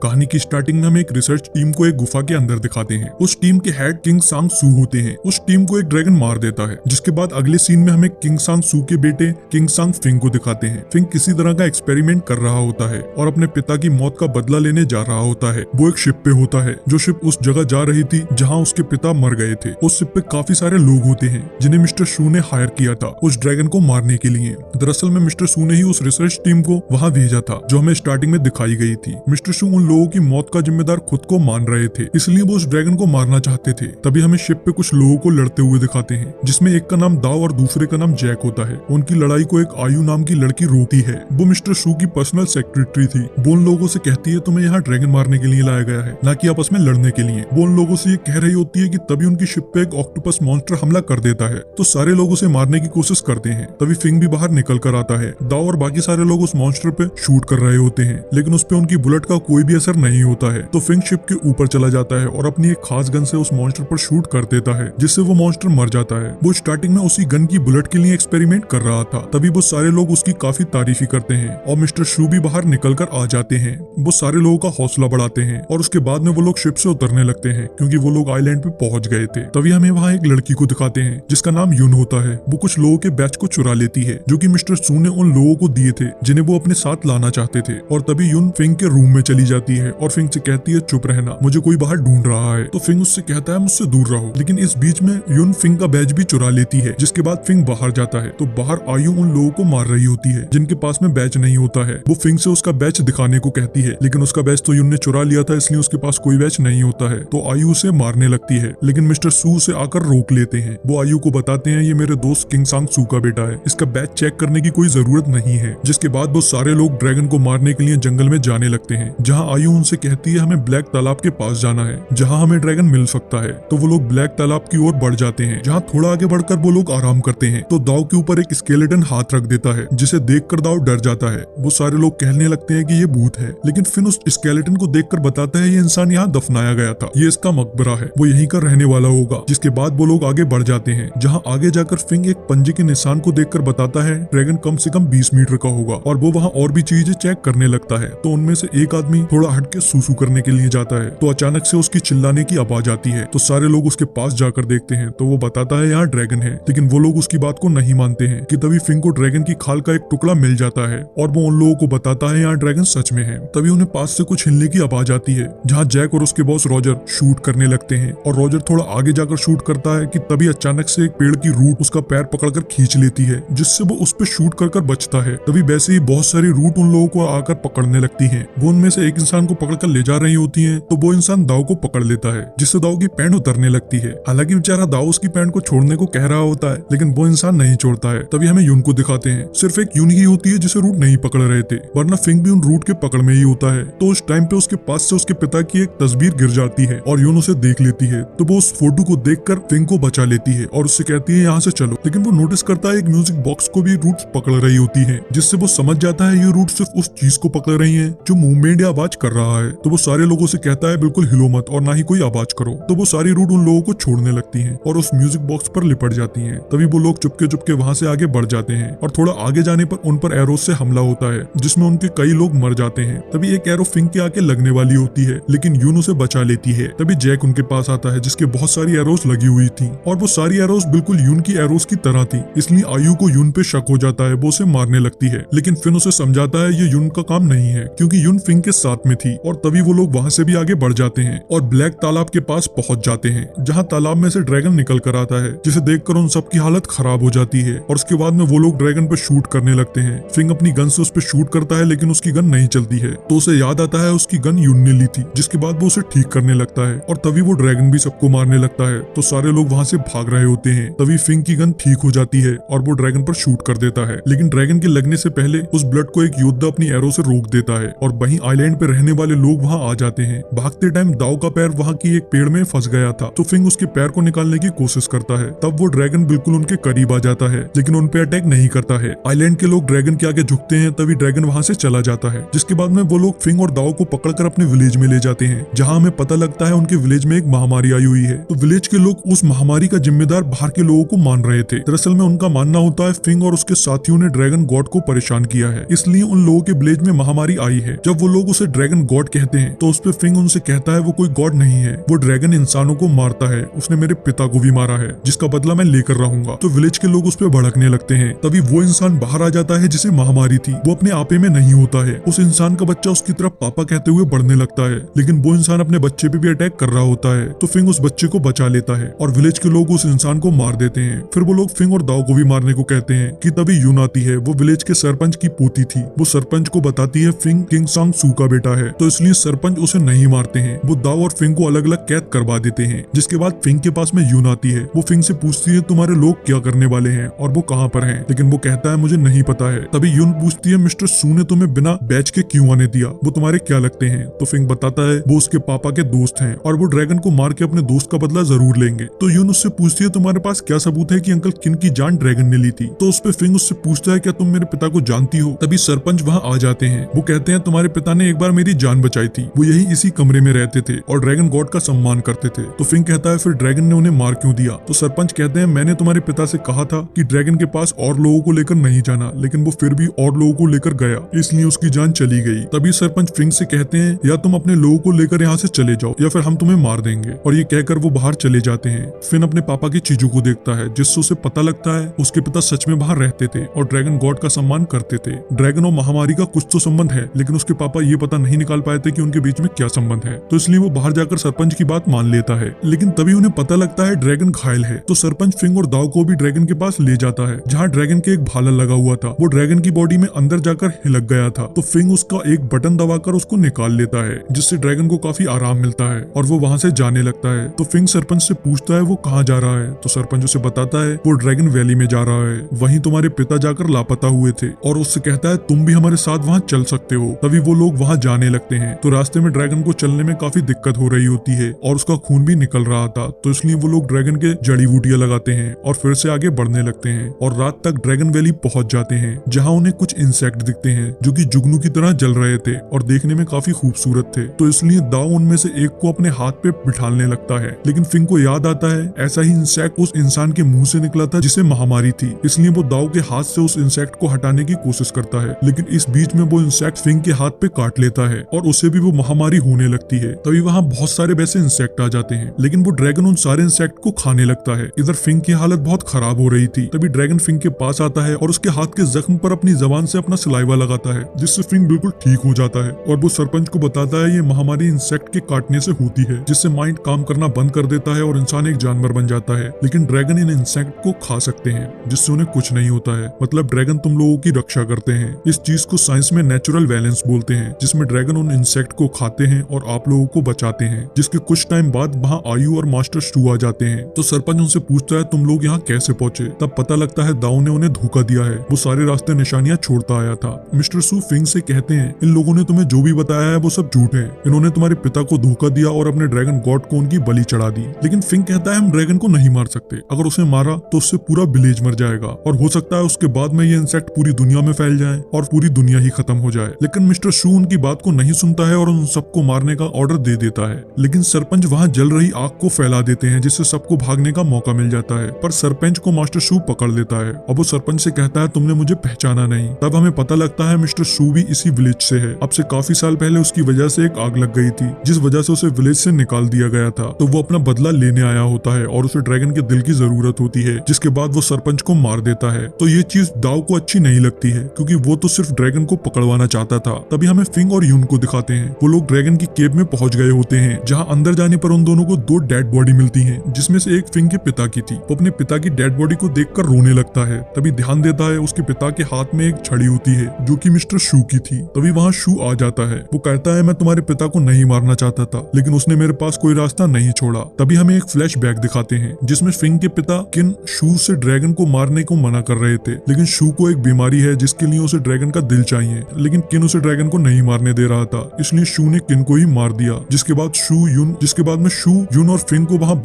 कहानी की स्टार्टिंग में हम एक रिसर्च टीम को एक गुफा के अंदर दिखाते हैं। उस टीम के हेड किंग सांग सू होते हैं। उस टीम को एक ड्रैगन मार देता है, जिसके बाद अगले सीन में हमें किंग सांग सू के बेटे किंग सांग फिंग को दिखाते हैं। फिंग किसी तरह का एक्सपेरिमेंट कर रहा होता है और अपने पिता की मौत का बदला लेने जा रहा होता है। वो एक शिप पे होता है, जो शिप उस जगह जा रही थी जहाँ उसके पिता मर गए थे। उस शिप पे काफी सारे लोग होते हैं जिन्हें मिस्टर शू ने हायर किया था उस ड्रैगन को मारने के लिए। दरअसल में मिस्टर शू ने ही उस रिसर्च टीम को वहाँ भेजा था जो हमें स्टार्टिंग में दिखाई गई थी। मिस्टर शू उन लोगों की मौत का जिम्मेदार खुद को मान रहे थे, इसलिए वो उस ड्रैगन को मारना चाहते थे। तभी हमें शिप पे कुछ लोगों को लड़ते हुए दिखाते हैं, जिसमें एक का नाम दाव और दूसरे का नाम जैक होता है। उनकी लड़ाई को एक आयु नाम की लड़की रोकती है। वो मिस्टर शू की पर्सनल सेक्रेटरी थी। वो उन लोगों से कहती है तुम्हें यहाँ ड्रैगन मारने के लिए लाया गया है, न कि आपस में लड़ने के लिए। वो उन लोगों से ये कह रही होती है कि तभी उनकी शिप पे एक ऑक्टोपस मॉन्स्टर हमला कर देता है, तो सारे लोग उसे मारने की कोशिश करते हैं। तभी फिंग भी बाहर निकल कर आता है। दाव और बाकी सारे लोग उस मॉन्स्टर पे शूट कर रहे होते हैं, लेकिन उस पे उनकी बुलेट का कोई भी असर नहीं होता है। तो फिंग शिप के ऊपर चला जाता है और अपनी एक खास गन से उस मॉन्स्टर पर शूट कर देता है, जिससे वो मॉन्स्टर मर जाता है। वो स्टार्टिंग में उसी गन की बुलेट के लिए एक्सपेरिमेंट कर रहा था। तभी वो सारे लोग उसकी काफी तारीफी करते हैं और मिस्टर शू भी बाहर निकल कर आ जाते हैं। वो सारे लोगों का हौसला बढ़ाते हैं और उसके बाद में वो लोग शिप से उतरने लगते हैं, क्योंकि वो लोग आइलैंड पे पहुंच गए थे। तभी हमें वहाँ एक लड़की को दिखाते हैं जिसका नाम यून होता है। वो कुछ लोगों के बैच को चुरा लेती है, जो कि मिस्टर शू ने उन लोगों को दिए थे जिन्हें वो अपने साथ लाना चाहते थे। और तभी यून फिंग के रूम में चली जाती है और फिंग से कहती है चुप रहना, मुझे कोई बाहर ढूंढ रहा है। तो फिंग उससे कहता है मुझसे दूर रहो, लेकिन इस बीच में यून फिंग का बैच भी चुरा लेती है। जिसके बाद फिंग बाहर जाता है तो बाहर आयु उन लोगों को मार रही होती है जिनके पास में बैच नहीं होता है। वो फिंग से उसका बैच दिखाने को कहती है, लेकिन उसका बैच तो यून ने चुरा लिया था, इसलिए उसके पास कोई बैच नहीं होता है। तो आयु उसे मारने लगती है, लेकिन मिस्टर शू उसे आकर रोक लेते हैं। वो आयु को बताते हैं ये मेरे दोस्त किंग सांग सू का बेटा है, इसका बैच चेक करने की कोई जरूरत नहीं है। जिसके बाद वो सारे लोग ड्रैगन को मारने के लिए जंगल में जाने लगते हैं, जहाँ आयु उनसे कहती है हमें ब्लैक तालाब के पास जाना है, जहाँ हमें ड्रैगन मिल सकता है। तो वो लोग ब्लैक तालाब की ओर बढ़ जाते हैं, जहाँ थोड़ा आगे बढ़कर वो लोग आराम करते हैं। तो दाव के ऊपर एक स्केलेटन हाथ रख देता है, जिसे देखकर दाव डर जाता है। वो सारे लोग कहने लगते हैं कि ये भूत है, लेकिन फिर उस स्केलेटन को देखकर बताता है ये इंसान यहाँ दफनाया गया था, ये इसका मकबरा है, वो यहीं का रहने वाला होगा। जिसके बाद वो लोग आगे बढ़ जाते हैं, जहाँ आगे जाकर फिंग एक पंजे के निशान को देखकर बताता है ड्रैगन कम से कम 20 मीटर का होगा। और वो वहाँ और भी चीजें चेक करने लगता है। तो उनमें से एक आदमी थोड़ा हटके सूसू करने के लिए जाता है, तो अचानक से उसकी चिल्लाने की आवाज आती है। तो सारे लोग उसके पास जाकर देखते हैं, तो वो बताता है यहाँ ड्रैगन है, लेकिन वो लोग उसकी बात को नहीं मानते हैं। कि तभी फिंग को ड्रैगन की खाल का एक टुकड़ा मिल जाता है और वो उन लोगों को बताता है यहाँ ड्रैगन सच में है। तभी उन्हें पास से कुछ हिलने की आवाज आती है, जहाँ जैक और उसके बॉस रॉजर शूट करने लगते हैं। और रॉजर थोड़ा आगे जाकर शूट करता है कि तभी अचानक से एक पेड़ की रूट उसका पैर पकड़कर खींच लेती है, जिससे वो उस पर शूट कर बचता है। तभी वैसे ही बहुत सारी रूट उन लोगों को आकर पकड़ने लगती हैं। वो उनमें से एक इंसान को पकड़कर ले जा रही होती हैं, तो वो इंसान दाव को पकड़ लेता है, जिससे दाव की पैंट उतरने लगती है। हालांकि बेचारा दाव उसकी पैंट को छोड़ने को कह रहा होता है, लेकिन वो इंसान नहीं छोड़ता है। तभी हमें यून को दिखाते हैं। सिर्फ एक यून ही होती है जिसे रूट नहीं पकड़ रहे थे, वरना फिंग भी उन रूट के पकड़ में ही होता है। तो उस टाइम पे उसके पास से उसके पिता की एक तस्वीर गिर जाती है और यून उसे देख लेती है। तो वो उस फोटो को देखकर फिंग को बचा लेती है और उससे कहती है यहाँ से चलो। लेकिन वो नोटिस करता है एक म्यूजिक बॉक्स को भी रूट्स पकड़ रही होती है, जिससे वो समझ जाता है ये रूट सिर्फ उस चीज को पकड़ रही है जो मूवमेंट या आवाज कर रहा है। तो वो सारे लोगों से कहता है बिल्कुल हिलो मत और ना ही कोई आवाज करो। तो वो सारी रूट उन लोगों को छोड़ने लगती हैं और उस म्यूजिक बॉक्स पर लिपट जाती हैं। तभी वो लोग चुपके चुपके वहां से आगे बढ़ जाते हैं और थोड़ा आगे जाने पर उन पर एरोस से हमला होता है, जिसमें उनके कई लोग मर जाते हैं। तभी एक एरो फिंग के आके लगने वाली होती है, लेकिन यून उसे बचा लेती है। तभी जैक उनके पास आता है, जिसके बहुत सारी एरोस लगी हुई थी और वो सारी एरोस बिल्कुल यून की एरोस की तरह थी। इसलिए आयु को यून पे शक हो जाता है, वो उसे मारने लगती है। लेकिन फिन उसे समझाता है ये यून का काम नहीं है, क्योंकि यून फिंग के साथ में थी। और तभी वो लोग वहां से भी आगे बढ़ जाते हैं और ब्लैक तालाब के पास पहुंच जाते हैं, जहां तालाब में से ड्रैगन निकल कर आता है, जिसे देखकर उन सबकी हालत खराब हो जाती है। और उसके बाद में वो लोग ड्रैगन पे शूट करने लगते हैं। फिंग अपनी गन से उस पे शूट करता है, लेकिन उसकी गन नहीं चलती है। तो उसे याद आता है उसकी गन यून ने ली थी, जिसके बाद वो उसे ठीक करने लगता है। और तभी वो ड्रैगन भी सबको मारने लगता है। तो सारे लोग वहां से भाग रहे होते हैं। तभी फिंग की गन ठीक हो जाती है और वो ड्रैगन पर शूट कर देता है, लेकिन ड्रैगन के लगने से पहले उस ब्लड को एक योद्धा अपनी एरो से रोक देता है। और वहीं आइलैंड पे रहने वाले लोग वहां आ जाते हैं। भागते टाइम दाव का पैर वहां की एक पेड़ में फंस गया था, तो फिंग उसके पैर को निकालने की कोशिश करता है। तब वो ड्रैगन बिल्कुल उनके करीब आ जाता है, लेकिन उन पे अटैक नहीं करता है। आइलैंड के लोग ड्रैगन के आगे झुकते हैं, तभी ड्रैगन वहां से चला जाता है। जिसके बाद में वो लोग फिंग और दाव को पकड़कर अपने विलेज में ले जाते हैं, जहाँ हमें पता लगता है उनके विलेज में एक महामारी आई हुई है। तो विलेज के लोग उस महामारी का जिम्मेदार बाहर के लोगों को मान रहे थे। दरअसल में उनका मानना होता है फिंग और उसके साथियों ने ड्रैगन गॉड को परेशान किया है, इसलिए उन लोगों के विलेज में महामारी आई है। जब वो लोग उसे ड्रैगन गॉड कहते हैं, तो उस पे फिंग उनसे कहता है वो कोई गॉड नहीं है, वो ड्रैगन इंसानों को मारता है, उसने मेरे पिता को भी मारा है, जिसका बदला मैं लेकर रहूंगा। तो विलेज के लोग उस पे भड़कने लगते हैं। तभी वो इंसान बाहर आ जाता है जिसे महामारी थी, वो अपने आपे में नहीं होता है। उस इंसान का बच्चा उसकी तरफ पापा कहते हुए बढ़ने लगता है, लेकिन वो इंसान अपने बच्चे पे भी अटैक कर रहा होता है। तो फिंग उस बच्चे को बचा लेता है और विलेज के लोग उस इंसान को मार देते हैं। फिर वो लोग फिंग और दाव को भी मारने को कहते हैं कि तभी यून आती है। वो विलेज के सरपंच की पोती थी। वो सरपंच को बताती है फिंग किंग सांग सू का बेटा है, तो इसलिए सरपंच उसे नहीं मारते हैं। वो दाव और फिंग को अलग अलग कैद करवा देते हैं। जिसके बाद फिंग के पास में यून आती है। वो फिंग से पूछती है तुम्हारे लोग क्या करने वाले हैं और वो कहाँ पर हैं, लेकिन वो कहता है मुझे नहीं पता है। तभी यून पूछती है मिस्टर सू ने तुम्हें बिना बैच के क्यों आने दिया, वो तुम्हारे क्या लगते हैं। तो फिंग बताता है वो उसके पापा के दोस्त हैं और वो ड्रैगन को मार के अपने दोस्त का बदला जरूर लेंगे। तो यून उससे पूछती है तुम्हारे पास क्या सबूत है कि अंकल किन की जान ड्रैगन ने ली थी। तो उस पे फिंग उससे पूछता है क्या तुम मेरे पिता को जानती हो। तभी सरपंच वहाँ आ जाते हैं। वो कहते हैं तुम्हारे पिता ने एक बार मेरी जान बचाई थी, वो यही इसी कमरे में रहते थे और ड्रैगन गॉड का सम्मान करते थे। तो फिंग कहता है फिर ड्रैगन ने उन्हें मार क्यों दिया। तो सरपंच कहते हैं मैंने तुम्हारे पिता से कहा था कि ड्रैगन के पास और लोगों को लेकर नहीं जाना, लेकिन वो फिर भी और लोगों को लेकर गया, इसलिए उसकी जान चली गई। तभी सरपंच फिंग से कहते हैं या तुम अपने लोगों को लेकर यहाँ से चले जाओ या फिर हम तुम्हें मार देंगे। और ये कहकर वो बाहर चले जाते हैं। फिन अपने पापा की चीजों को देखता है, जिससे उसे पता लगता है उसके पिता सच में बाहर रहते थे और ड्रैगन गॉड का सम्मान करते थे। ड्रैगन और महामारी का कुछ तो संबंध है, लेकिन उसके पापा ये पता नहीं निकाल पाए थे कि उनके बीच में क्या संबंध है। तो इसलिए वो बाहर जाकर सरपंच की बात मान लेता है, लेकिन तभी उन्हें पता लगता है ड्रैगन घायल है। तो सरपंच फिंग और दाव को भी ड्रैगन के पास ले जाता है, जहाँ ड्रैगन के एक भाला लगा हुआ था। वो ड्रैगन की बॉडी में अंदर जाकर हिलक गया था। तो फिंग उसका एक बटन दबाकर उसको निकाल लेता है, जिससे ड्रैगन को काफी आराम मिलता है और वो वहाँ से जाने लगता है। तो फिंग सरपंच से पूछता है वो कहाँ जा रहा है। तो सरपंच उसे बताता है वो ड्रैगन वैली में जा रहा है, वहीं तुम्हारे पिता जाकर लापता हुए थे, और उससे कहता है तुम भी हमारे साथ वहाँ चल सकते हो। तभी वो लोग वहाँ जाने लगते हैं। तो रास्ते में ड्रैगन को चलने में काफी दिक्कत हो रही होती है और उसका खून भी निकल रहा था। तो इसलिए वो लोग ड्रैगन के जड़ी बूटियां लगाते हैं और फिर से आगे बढ़ने लगते हैं और रात तक ड्रैगन वैली पहुंच जाते हैं, जहाँ उन्हें कुछ इंसेक्ट दिखते हैं जो कि जुगनू की तरह जल रहे थे और देखने में काफी खूबसूरत थे। तो इसलिए दाव उनमें से एक को अपने हाथ पे बिठाने लगता है, लेकिन फिंग को याद आता है ऐसा ही इंसेक्ट उस इंसान के मुंह से निकला था जिसे महामारी थी। इसलिए वो दाव के हाथ से उस इंसेक्ट को हटाने की कोशिश करता है, लेकिन इस बीच में वो इंसेक्ट फिंग के हाथ पे काट लेता है और उसे भी वो महामारी होने लगती है। तभी वहाँ बहुत सारे वैसे इंसेक्ट आ जाते हैं, लेकिन वो ड्रैगन उन सारे इंसेक्ट को खाने लगता है। इधर फिंग की हालत बहुत खराब हो रही थी। तभी ड्रैगन फिंग के पास आता है और उसके हाथ के जख्म पर अपनी जबान से अपना सलाइवा लगाता है, जिससे फिंग बिल्कुल ठीक हो जाता है। और वो सरपंच को बताता है ये महामारी इंसेक्ट के काटने से होती है, जिससे माइंड काम करना बंद कर देता है और इंसान एक जानवर बन जाता है। लेकिन ड्रैगन इन इंसेक्ट को खा सकते हैं, जिससे उन्हें कुछ नहीं होता है। मतलब ड्रैगन तुम लोगों की रक्षा करते हैं। इस चीज को साइंस में नेचुरल बैलेंस बोलते हैं, जिसमें ड्रैगन उन इंसेक्ट को खाते हैं और आप लोगों को बचाते हैं। जिसके कुछ टाइम बाद वहाँ आयु और मास्टर स्टू आ जाते हैं। तो सरपंच उनसे पूछता है तुम लोग यहाँ कैसे पहुंचे। तब पता लगता है दाऊ ने उन्हें धोखा दिया है, वो सारे रास्ते निशानियां छोड़ता आया था। मिस्टर सू फिंग से कहते हैं इन लोगों ने तुम्हें जो भी बताया है वो सब झूठ है, इन्होंने तुम्हारे पिता को धोखा दिया और अपने ड्रैगन गॉड को उनकी बलि चढ़ा दी। लेकिन फिंग कहता है हम ड्रैगन को नहीं मार सकते, अगर उसे मारा तो उससे पूरा विलेज मर जाएगा और हो सकता है उसके बाद में ये इंसेक्ट पूरी दुनिया में फैल जाए और पूरी दुनिया ही खत्म हो जाए। लेकिन मिस्टर शू उनकी बात को नहीं सुनता है और उन सबको मारने का ऑर्डर दे देता है। लेकिन सरपंच वहाँ जल रही आग को फैला देते हैं, जिससे सबको भागने का मौका मिल जाता है। पर सरपंच को मास्टर शू पकड़ लेता है और वो सरपंच से कहता है तुमने मुझे पहचाना नहीं। तब हमें पता लगता है मिस्टर शू भी इसी विलेज से है। अब से काफी साल पहले उसकी वजह से एक आग लग गई थी, जिस वजह से उसे विलेज से निकाल दिया गया था। तो वो अपना बदला लेने आया होता है और उसे ड्रैगन के दिल की जरूरत होती है, जिसके बाद वो सरपंच को मार देता है। तो ये चीज दाव को अच्छी नहीं लगती है, क्योंकि वो तो सिर्फ ड्रैगन को पकड़वाना चाहता था। तभी हमें फिंग और यून को दिखाते हैं। वो लोग ड्रैगन की केव में पहुंच गए होते हैं, जहां अंदर जाने पर उन दोनों को 2 डेड बॉडी मिलती हैं, जिसमें से एक फिंग के पिता की थी। वो अपने पिता की डेड बॉडी को देखकर रोने लगता है। तभी ध्यान देता है उसके पिता के हाथ में एक छड़ी होती है, जो कि मिस्टर शू की थी। तभी वहाँ शू आ जाता है। वो कहता है मैं तुम्हारे पिता को नहीं मारना चाहता था, लेकिन उसने मेरे पास कोई रास्ता नहीं छोड़ा। तभी हमें एक फ्लैशबैक दिखाते हैं, जिसमें फिंग के पिता किन शू से ड्रैगन को मारने को मना कर रहे थे, लेकिन शू को एक बीमारी है जिसके लिए उसे ड्रैगन का दिल चाहिए, लेकिन किन उसे ड्रैगन को नहीं मारने दे रहा था। इसलिए शू ने किन को ही मार दिया। जिसके बाद में शू यून और फिंग को वहाँ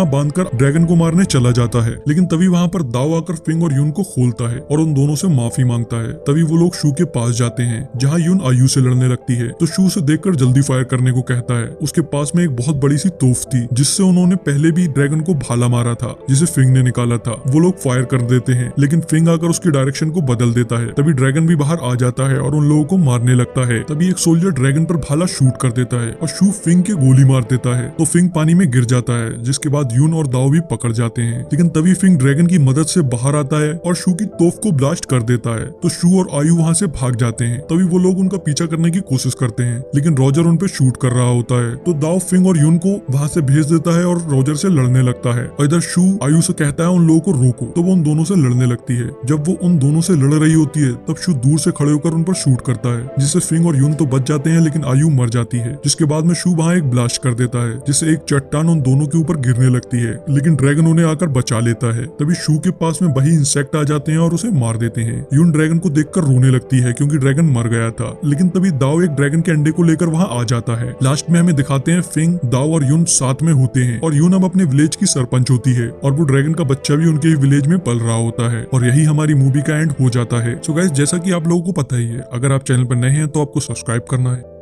बांधकर ड्रैगन को मारने चला जाता है। लेकिन तभी वहाँ पर दाव आकर फिंग और यून को खोलता है और उन दोनों से माफी मांगता है। तभी वो लोग शू के पास जाते हैं, जहाँ यून आयु से लड़ने लगती है। तो शू से देखकर जल्दी फायर करने को कहता है। उसके पास में एक बहुत बड़ी सी तोफ थी, जिससे उन्होंने पहले भी ड्रैगन को भाला मारा था, जिसे फिंग ने निकाला था। वो लोग फायर कर देते हैं, लेकिन फिंग आकर उसकी डायरेक्शन को बदल देता है। तभी ड्रैगन भी बाहर आ जाता है और उन लोगों को मारने लगता है। तभी एक सोल्जर ड्रैगन पर भाला शूट कर देता है और शू फिंग के गोली मार देता है तो फिंग पानी में गिर जाता है, जिसके बाद यून और दाओ भी पकड़ जाते हैं। लेकिन तभी फिंग ड्रैगन की मदद से बाहर आता है और शू की तोफ को ब्लास्ट कर देता है तो शू और आयु वहाँ से भाग जाते हैं। तभी वो लोग उनका पीछा करने की कोशिश करते हैं, लेकिन रॉजर उन पे शूट कर रहा होता है तो दाओ फिंग और यून को वहाँ से भेज देता है और रॉजर से लड़ने लगता है। और इधर शू आयु से कहता है उन लोगों को रोको, तो वो उन दोनों से लड़ने लगती है। जब वो उन दोनों से लड़ रही होती है तब शू दूर से खड़े होकर उन पर शूट करता है, जिससे फिंग और यून तो बच जाते हैं लेकिन आयु मर जाती है। जिसके बाद में शू वहाँ एक ब्लास्ट कर देता है जिससे एक चट्टान उन दोनों के ऊपर गिरने लगती है, लेकिन ड्रैगन उन्हें आकर बचा लेता है। तभी शू के पास में वही इंसेक्ट आ जाते हैं और उसे मार देते हैं। यून ड्रैगन को देखकर रोने लगती है क्योंकि ड्रैगन मर गया था, लेकिन तभी दाओ एक ड्रैगन के अंडे को लेकर वहाँ आ जाता है। लास्ट में हमें दिखाते हैं फिंग, दाओ और यून साथ में होते हैं और यून अब अपने विलेज की सरपंच होती है और वो ड्रैगन का बच्चा भी उनके ही विलेज में पल रहा होता है। और यही हमारी मूवी का एंड हो जाता है। सो गाइस, जैसा कि आप लोगों को पता ही है, अगर आप चैनल पर नए हैं तो आपको सब्सक्राइब करना है।